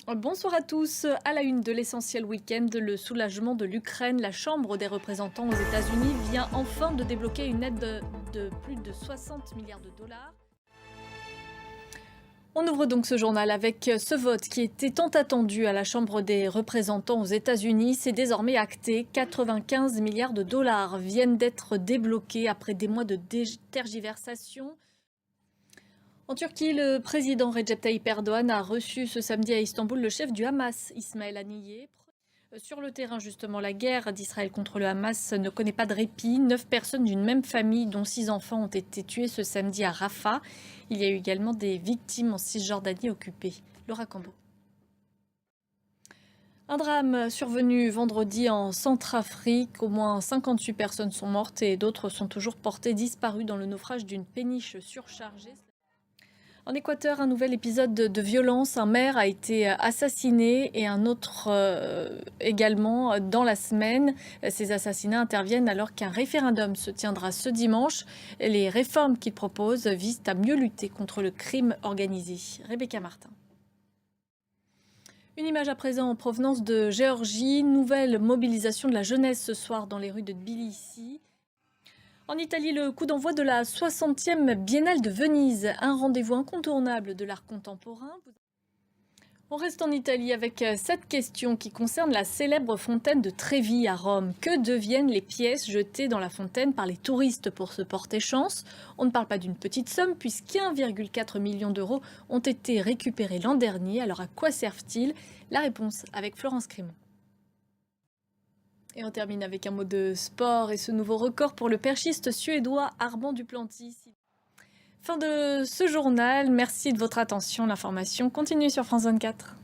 Bonsoir à tous. À la une de l'essentiel week-end, le soulagement de l'Ukraine, la Chambre des représentants aux États-Unis vient enfin de débloquer une aide de plus de 60 milliards de dollars. On ouvre donc ce journal avec ce vote qui était tant attendu à la Chambre des représentants aux États-Unis. C'est désormais acté. 95 milliards de dollars viennent d'être débloqués après des mois de tergiversation. En Turquie, le président Recep Tayyip Erdogan a reçu ce samedi à Istanbul le chef du Hamas, Ismaël Haniyeh. Sur le terrain, justement, la guerre d'Israël contre le Hamas ne connaît pas de répit. 9 personnes d'une même famille, dont 6 enfants, ont été tuées ce samedi à Rafah. Il y a eu également des victimes en Cisjordanie occupée. Laura Cambo. Un drame survenu vendredi en Centrafrique. Au moins 58 personnes sont mortes et d'autres sont toujours portées disparues dans le naufrage d'une péniche surchargée. En Équateur, un nouvel épisode de violence. Un maire a été assassiné et un autre également dans la semaine. Ces assassinats interviennent alors qu'un référendum se tiendra ce dimanche. Les réformes qu'il propose visent à mieux lutter contre le crime organisé. Rebecca Martin. Une image à présent en provenance de Géorgie. Nouvelle mobilisation de la jeunesse ce soir dans les rues de Tbilissi. En Italie, le coup d'envoi de la 60e Biennale de Venise, un rendez-vous incontournable de l'art contemporain. On reste en Italie avec cette question qui concerne la célèbre fontaine de Trévi à Rome. Que deviennent les pièces jetées dans la fontaine par les touristes pour se porter chance? On ne parle pas d'une petite somme puisque 1,4 million d'euros ont été récupérés l'an dernier. Alors à quoi servent-ils? La réponse avec Florence Crémont. Et on termine avec un mot de sport et ce nouveau record pour le perchiste suédois Armand Duplantis. Fin de ce journal, merci de votre attention. L'information continue sur France 24.